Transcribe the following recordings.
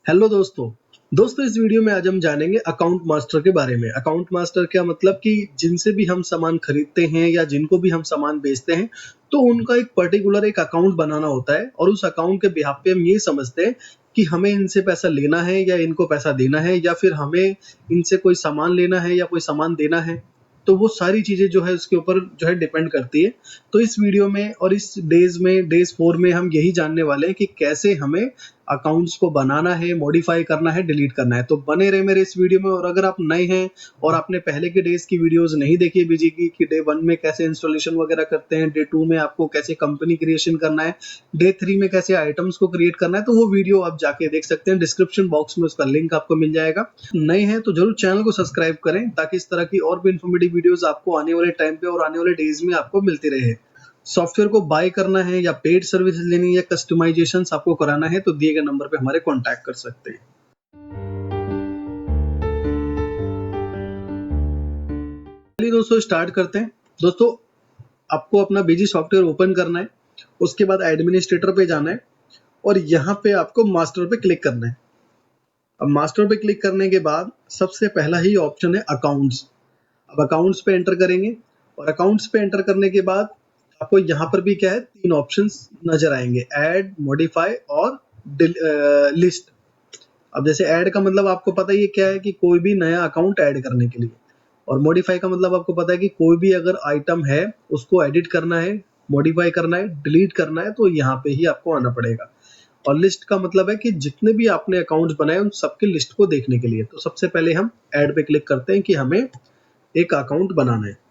Hello दोस्तों इस video में आज हम जानेंगे अकाउंट मास्टर के बारे में। अकाउंट मास्टर क्या मतलब कि जिनसे भी हम सामान खरीदते हैं या जिनको भी हम सामान बेचते हैं तो उनका एक पर्टिकुलर एक अकाउंट बनाना होता है और उस अकाउंट के बिहाफ पे हम ये समझते हैं कि हमें इनसे पैसा लेना है या इनको पैसा देना है या फिर हमें इनसे कोई सामान लेना है या कोई सामान देना है। तो वो सारी चीजें जो है उसके ऊपर जो है डिपेंड करती है। तो इस वीडियो में और इस डेज 4 में हम यही जानने वाले हैं कि कैसे हमें अकाउंट्स को बनाना है, मॉडिफाई करना है, डिलीट करना है। तो बने रहे मेरे इस वीडियो में। और अगर आप नए हैं और आपने पहले के डेज की वीडियोस नहीं देखी बीजी की कि डे 1 में कैसे इंस्टॉलेशन वगैरह करते हैं, डे 2 में आपको कैसे कंपनी क्रिएशन करना है, डे 3 में कैसे आइटम्स को क्रिएट करना है, तो वो वीडियो आप जाके देख सकते हैं। डिस्क्रिप्शन बॉक्स में उसका लिंक आपको मिल जाएगा। नए हैं तो जरूर चैनल को सब्सक्राइब करें ताकि इस तरह की और भी इन्फॉर्मेटिव वीडियोस आपको आने वाले टाइम पे और आने वाले डेज में आपको मिलती रहे। सॉफ्टवेयर को बाय करना है या पेड सर्विस लेनी है या कस्टमाइजेशन आपको कराना है तो दिए गए नंबर पे हमारे कांटेक्ट कर सकते हैं। चलिए दोस्तों स्टार्ट करते हैं। दोस्तों आपको अपना बीजी सॉफ्टवेयर ओपन करना है, उसके बाद एडमिनिस्ट्रेटर पे जाना है और यहाँ पे आपको मास्टर पे क्लिक करना है। अब मास्टर पे क्लिक करने के बाद सबसे पहला ही ऑप्शन है अकाउंट्स। अब अकाउंट्स पे एंटर करेंगे और अकाउंट्स पे एंटर करने के बाद आपको यहाँ पर भी क्या है 3 ऑप्शंस नजर आएंगे, ऐड, मॉडिफाई और लिस्ट। अब जैसे ऐड का मतलब आपको पता ही है क्या है कि कोई भी नया अकाउंट ऐड करने के लिए, और मॉडिफाई का मतलब आपको पता है कि कोई भी अगर आइटम है उसको एडिट करना है, मॉडिफाई करना है, डिलीट करना है तो यहाँ पे ही आपको आना पड़ेगा। और लिस्ट का मतलब है कि जितने भी आपने अकाउंट्स बनाए उन सबकी लिस्ट को देखने के लिए। तो सबसे पहले हम ऐड पे क्लिक करते हैं कि हमें एक अकाउंट बनाना है।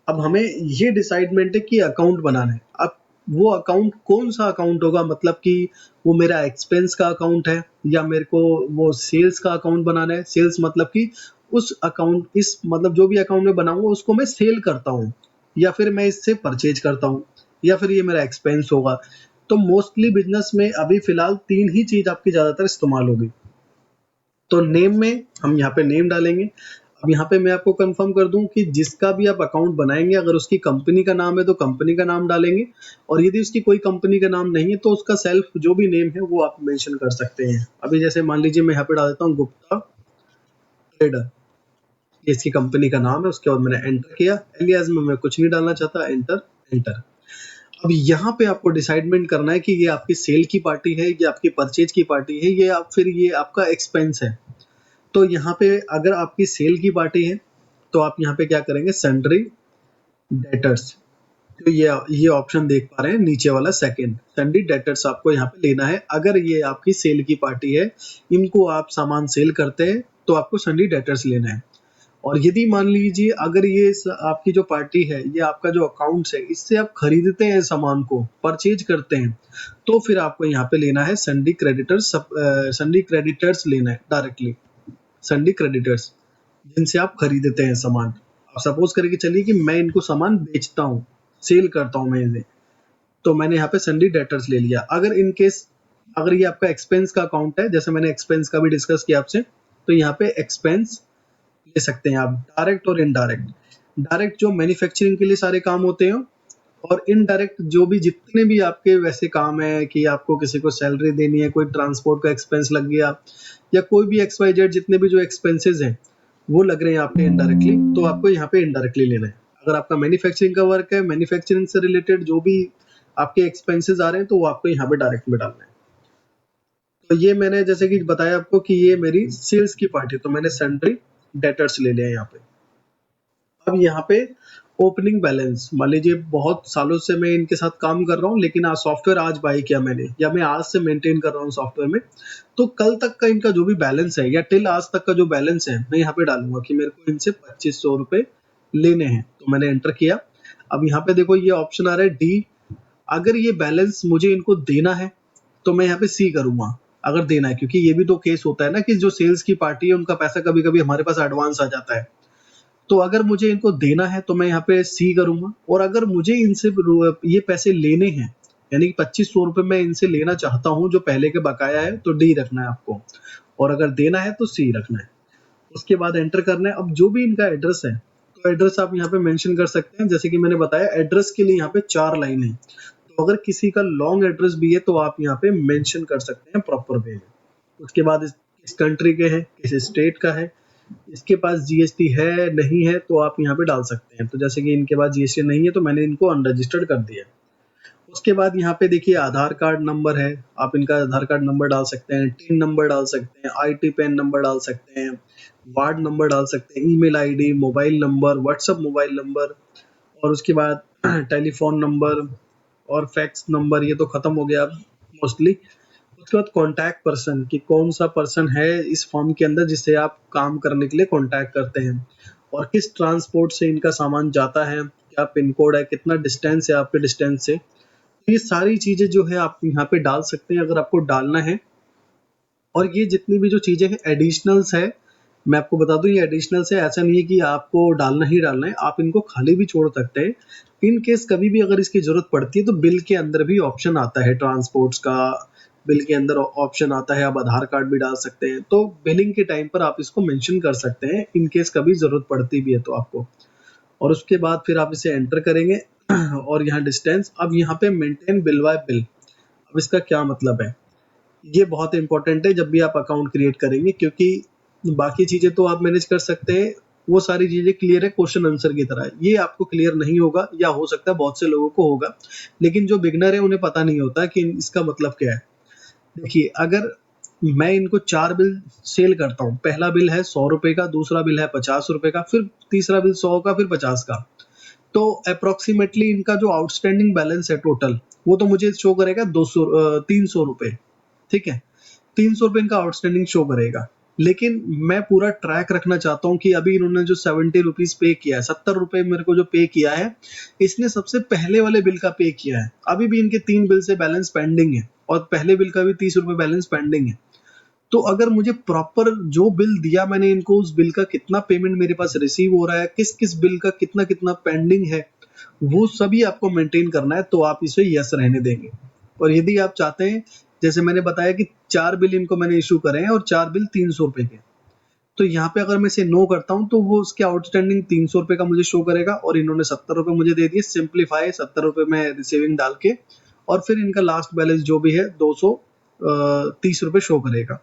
अब हमें ये डिसाइडमेंट है कि अकाउंट बनाना है। अब वो अकाउंट कौन सा अकाउंट होगा, मतलब कि वो मेरा एक्सपेंस का अकाउंट है या मेरे को वो सेल्स का अकाउंट बनाना है। सेल्स मतलब कि उस अकाउंट इस मतलब जो भी अकाउंट में बनाऊंगा उसको मैं सेल करता हूँ या फिर मैं इससे परचेज करता हूँ या फिर ये मेरा एक्सपेंस होगा। तो मोस्टली बिजनेस में अभी फिलहाल 3 ही चीज आपकी ज्यादातर इस्तेमाल होगी। तो नेम में हम यहाँ पे नेम डालेंगे। अब यहाँ पे मैं आपको कंफर्म कर दूं कि जिसका भी आप अकाउंट बनाएंगे अगर उसकी कंपनी का नाम है तो कंपनी का नाम डालेंगे, और यदि उसकी कोई कंपनी का नाम नहीं है तो उसका सेल्फ जो भी नेम है वो आप मेंशन कर सकते हैं। अभी जैसे मान लीजिए मैं यहाँ पे डाल देता हूँ गुप्ता ट्रेडर, ये इसकी कंपनी का नाम है। उसके बाद मैंने एंटर किया। एलियास में मैं कुछ नहीं डालना चाहता, एंटर एंटर। अब यहाँ पे आपको डिसाइडमेंट करना है कि ये आपकी सेल की पार्टी है, ये आपकी परचेज की पार्टी है, ये आप फिर ये आपका एक्सपेंस है। तो यहाँ पे अगर आपकी सेल की पार्टी है तो आप यहाँ पे क्या करेंगे, सन्ड्री डेटर्स। तो ये ऑप्शन देख पा रहे हैं नीचे वाला सेकंड, सन्ड्री डेटर्स आपको यहाँ पे लेना है। अगर ये आपकी सेल की पार्टी है, इनको आप सामान सेल करते हैं तो आपको सन्ड्री डेटर्स लेना है। और यदि मान लीजिए अगर ये आपकी जो पार्टी है, ये आपका जो अकाउंट्स है, इससे आप खरीदते हैं सामान को, परचेज करते हैं, तो फिर आपको यहाँ पे लेना है सन्ड्री क्रेडिटर्स। सन्ड्री क्रेडिटर्स लेना है डायरेक्टली, सन्ड्री क्रेडिटर्स जिनसे आप खरीदते हैं सामान। अब सपोज करके चलिए कि मैं इनको सामान बेचता हूँ, सेल करता हूँ मैं इन्हें, तो मैंने यहाँ पे सन्ड्री डेटर्स ले लिया। अगर इन केस अगर ये आपका एक्सपेंस का अकाउंट है, जैसे मैंने एक्सपेंस का भी डिस्कस किया आपसे, तो यहाँ पे एक्सपेंस ले सकते हैं आप, डायरेक्ट और इनडायरेक्ट। डायरेक्ट जो मैन्युफैक्चरिंग के लिए सारे काम होते हैं, और इनडायरेक्ट जो भी जितने भी आपके वैसे काम है कि आपको किसी को सैलरी देनी है, कोई ट्रांसपोर्ट का एक्सपेंस लग गया या कोई भी एक्स वाई जेड, जितने भी जो एक्सपेंसेस हैं वो लग रहे हैं आपके इनडायरेक्टली, तो आपको यहाँ पे इनडायरेक्टली लेना है। अगर आपका मैन्युफैक्चरिंग का वर्क है, मैन्युफैक्चरिंग से रिलेटेड जो भी आपके एक्सपेंसेस आ रहे हैं तो वो आपको यहाँ पे डायरेक्ट में डालना है। तो ये मैंने जैसे कि बताया आपको कि ये मेरी सेल्स की पार्ट है, तो मैंने सन्ड्री डेटर्स ले लिया यहाँ पे। अब यहाँ पे ओपनिंग बैलेंस, मान लीजिए बहुत सालों से मैं इनके साथ काम कर रहा हूँ लेकिन आज सॉफ्टवेयर आज बाय किया मैंने, या मैं आज से मेंटेन कर रहा हूँ सॉफ्टवेयर में, तो कल तक का इनका जो भी बैलेंस है या टिल आज तक का जो बैलेंस है मैं यहाँ पे डालूंगा कि मेरे को इनसे 2500 रुपए लेने हैं। तो मैंने एंटर किया। अब यहाँ पे देखो ये ऑप्शन आ रहा है डी। अगर ये बैलेंस मुझे इनको देना है तो मैं यहाँ पे सी करूंगा, अगर देना है, क्योंकि ये भी तो केस होता है ना कि जो सेल्स की पार्टी है उनका पैसा कभी कभी हमारे पास एडवांस आ जाता है। तो अगर मुझे इनको देना है तो मैं यहाँ पे सी करूंगा, और अगर मुझे इनसे ये पैसे लेने हैं यानी कि 2500 रुपए मैं इनसे लेना चाहता हूँ जो पहले के बकाया है, तो डी रखना है आपको, और अगर देना है तो सी रखना है। उसके बाद एंटर करना है। अब जो भी इनका एड्रेस है तो एड्रेस आप यहाँ पे मेंशन कर सकते हैं। जैसे कि मैंने बताया एड्रेस के लिए यहाँ पे 4 लाइन है, तो अगर किसी का लॉन्ग एड्रेस भी है तो आप यहाँ पे मेंशन कर सकते हैं प्रॉपर वे में। उसके बाद किस कंट्री के हैं, किस स्टेट का है, इसके पास जीएसटी है नहीं है तो आप यहाँ पे डाल सकते हैं। तो जैसे कि इनके पास जीएसटी नहीं है तो मैंने इनको अनरजिस्टर्ड कर दिया। उसके बाद यहाँ पे देखिए आधार कार्ड नंबर है, आप इनका आधार कार्ड नंबर डाल सकते हैं, टिन नंबर डाल सकते हैं, आईटी पैन नंबर डाल सकते हैं, वार्ड नंबर डाल सकते हैं, email ID, mobile number, WhatsApp mobile number, और उसके बाद टेलीफोन नंबर और फैक्स नंबर, ये तो खत्म हो गया अब मोस्टली। उसके बाद कॉन्टैक्ट पर्सन कि कौन सा पर्सन है इस फॉर्म के अंदर जिससे आप काम करने के लिए कॉन्टैक्ट करते हैं, और किस ट्रांसपोर्ट से इनका सामान जाता है, क्या पिन कोड है, कितना डिस्टेंस है आपके डिस्टेंस से। तो ये सारी चीजें जो है आप यहाँ पे डाल सकते हैं अगर आपको डालना है। और ये जितनी भी जो चीजें हैं एडिशनल्स है, मैं आपको बता दूं ये एडिशनल्स है, ऐसा नहीं है कि आपको डालना ही डालना है, आप इनको खाली भी छोड़ सकते हैं। इन केस कभी भी अगर इसकी जरूरत पड़ती है तो बिल के अंदर भी ऑप्शन आता है ट्रांसपोर्ट्स का, बिल के अंदर ऑप्शन आता है, आप आधार कार्ड भी डाल सकते हैं। तो बिलिंग के टाइम पर आप इसको मेंशन कर सकते हैं इन केस कभी जरूरत पड़ती भी है तो आपको। और उसके बाद फिर आप इसे एंटर करेंगे और यहाँ डिस्टेंस, अब यहाँ पे मेंटेन बिल बाय बिल। अब इसका क्या मतलब है, ये बहुत इंपॉर्टेंट है जब भी आप अकाउंट क्रिएट करेंगे, क्योंकि बाकी चीजें तो आप मैनेज कर सकते हैं, वो सारी चीजें क्लियर है क्वेश्चन आंसर की तरह, ये आपको क्लियर नहीं होगा, या हो सकता है बहुत से लोगों को होगा, लेकिन जो बिगनर है उन्हें पता नहीं होता कि इसका मतलब क्या है। देखिए अगर मैं इनको 4 बिल सेल करता हूँ, पहला बिल है 100 रुपए का, दूसरा बिल है 50 रुपए का, फिर तीसरा बिल 100 का, फिर 50 का, तो अप्रोक्सीमेटली इनका जो आउटस्टैंडिंग बैलेंस है टोटल, वो तो मुझे शो करेगा 300 रुपए। ठीक है, 300 रुपए इनका आउटस्टैंडिंग शो करेगा। लेकिन मैं पूरा ट्रैक रखना चाहता हूँ कि अभी इन्होंने जो 70 रुपीज पे किया है, 70 रुपए मेरे को जो पे किया है, इसने सबसे पहले वाले बिल का पे किया है, अभी भी इनके 3 बिल से बैलेंस पेंडिंग है, और पहले बिल का भी 30 रुपए बैलेंस पेंडिंग है। तो अगर मुझे प्रॉपर जो बिल दिया मैंने इनको, उस बिल का कितना पेमेंट मेरे पास रिसीव हो रहा है, किस किस बिल का कितना कितना पेंडिंग है, वो सभी आपको मेंटेन करना है, तो आप इसे यस रहने देंगे। और यदि आप चाहते हैं, जैसे मैंने बताया कि 4 बिल इनको मैंने इशू करे हैं और 4 बिल 300 रुपए के, तो यहाँ पे अगर मैं इसे नो करता हूँ तो वो उसके आउटस्टैंडिंग 300 रुपए का मुझे शो करेगा, और इन्होंने 70 रुपए मुझे दे दिए, सिंप्लीफाई 70 रुपए में रिसीविंग डाल के, और फिर इनका लास्ट बैलेंस जो भी है 230 रुपए शो करेगा।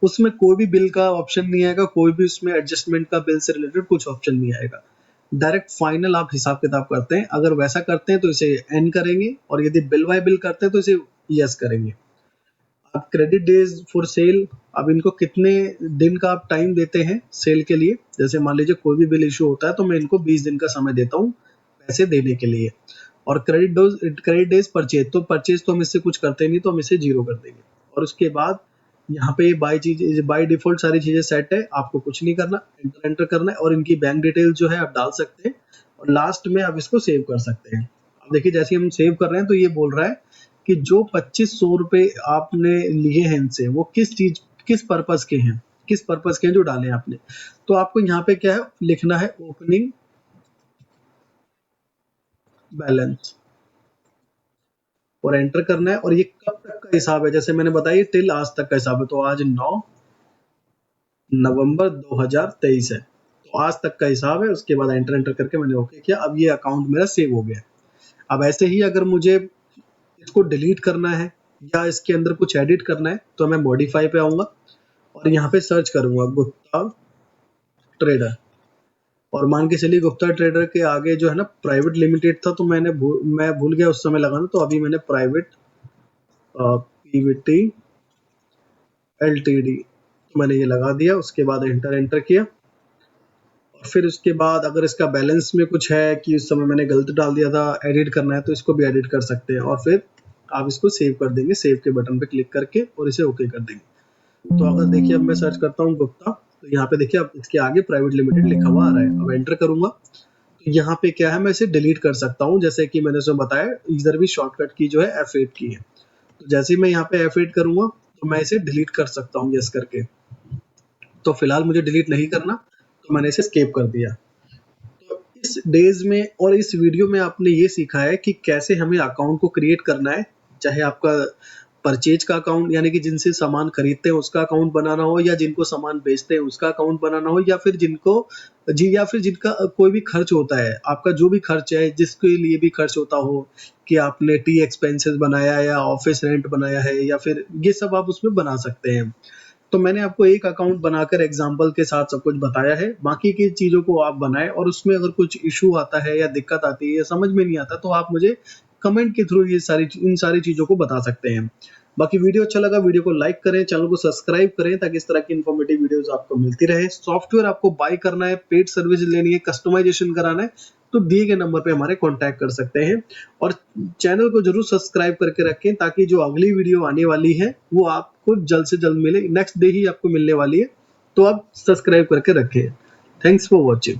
उसमें कोई भी बिल का ऑप्शन नहीं आएगा, कोई भी उसमें एडजस्टमेंट का बिल से रिलेटेड कुछ ऑप्शन नहीं आएगा, डायरेक्ट फाइनल आप हिसाब किताब करते हैं। अगर वैसा करते हैं तो इसे एन करेंगे, और यदि बिल बाय बिल करते हैं तो इसे यस करेंगे। अब क्रेडिट डेज फॉर सेल, अब इनको कितने दिन का आप टाइम देते हैं सेल के लिए, जैसे मान लीजिए कोई भी बिल इशू होता है तो मैं इनको 20 दिन का समय देता हूँ पैसे देने के लिए। और क्रेडिट डेज परचेज, तो परचेज तो हम इससे कुछ करते नहीं, तो हम इसे 0 कर देंगे। और उसके बाद यहाँ पे बाय डिफॉल्ट सारी चीजें सेट है, आपको कुछ नहीं करना, एंटर करना है, और इनकी बैंक डिटेल जो है आप डाल सकते हैं, और लास्ट में आप इसको सेव कर सकते हैं। अब देखिए जैसे हम सेव कर रहे हैं तो ये बोल रहा है कि जो 2500 रुपए आपने लिए हैं इनसे, वो किस पर्पस के हैं, किस पर्पस के हैं जो डाले हैं आपने। तो आपको यहाँ पे क्या है लिखना है, ओपनिंग बैलेंस, और एंटर करना है। और ये कब तक का हिसाब है, जैसे मैंने बताया टिल आज तक का हिसाब है, तो आज 9 नवंबर 2023 है, तो आज तक का हिसाब है। उसके बाद एंटर करके मैंने ओके किया, अब ये अकाउंट मेरा सेव हो गया। अब ऐसे ही अगर मुझे इसको डिलीट करना है या इसके अंदर कुछ एडिट करना है, तो मैं मॉडिफाई पे आऊंगा और यहाँ पे सर्च करूंगा गुप्ता ट्रेडर, और मान के चलिए गुप्ता ट्रेडर के आगे जो है ना प्राइवेट लिमिटेड था, तो मैं भूल गया उस समय लगाना, तो अभी मैंने प्राइवेट पीवीटी एलटीडी मैंने ये लगा दिया। उसके बाद एंटर किया, और फिर उसके बाद अगर इसका बैलेंस में कुछ है कि उस समय मैंने गलत डाल दिया था, एडिट करना है, तो इसको भी एडिट कर सकते हैं, और फिर आप इसको सेव कर देंगे, सेव के बटन पे क्लिक करके, और इसे ओके कर देंगे। तो अगर देखिए अब मैं सर्च करता हूँ गुप्ता, तो यहाँ पे देखिए अब इसके आगे प्राइवेट लिमिटेड लिखा हुआ आ रहा है। अब एंटर करूंगा तो यहाँ पे क्या है, मैं इसे डिलीट कर सकता हूँ, जैसे कि मैंने उसमें बताया इधर भी शॉर्टकट की जो है F8 की है। तो जैसे ही मैं यहाँ पे F8 करूंगा तो मैं इसे डिलीट कर सकता हूँ यस करके। तो फिलहाल मुझे डिलीट नहीं करना, तो मैंने इसे स्केप कर दिया। तो इस डेज में और इस वीडियो में आपने ये सीखा है कि कैसे हमें अकाउंट को क्रिएट करना है, चाहे आपका परचेज का अकाउंट यानी कि जिनसे सामान खरीदते हैं उसका अकाउंट बनाना हो, या जिनको सामान बेचते हैं उसका अकाउंट बनाना हो, या फिर जिनका कोई भी खर्च होता है, आपका जो भी खर्च है, जिसके लिए भी खर्च होता हो, कि आपने टी एक्सपेंसेस बनाया है या ऑफिस रेंट बनाया है, या फिर ये सब आप उसमें बना सकते हैं। तो मैंने आपको एक अकाउंट बनाकर एग्जाम्पल के साथ सब कुछ बताया है, बाकी की चीज़ों को आप बनाएं और उसमें अगर कुछ इशू आता है या दिक्कत आती है या समझ में नहीं आता तो आप मुझे कमेंट के थ्रू इन सारी चीज़ों को बता सकते हैं। बाकी वीडियो अच्छा लगा, वीडियो को लाइक करें, चैनल को सब्सक्राइब करें ताकि इस तरह की इन्फॉर्मेटिव वीडियोस आपको मिलती रहे। सॉफ्टवेयर आपको बाय करना है, पेड सर्विस लेनी है, कस्टमाइजेशन कराना है तो दिए गए नंबर पे हमारे कांटेक्ट कर सकते हैं और चैनल को जरूर सब्सक्राइब करके रखें ताकि जो अगली वीडियो आने वाली है वो आपको जल्द से जल्द मिले, नेक्स्ट डे ही आपको मिलने वाली है, तो आप सब्सक्राइब करके रखें। Thanks for watching.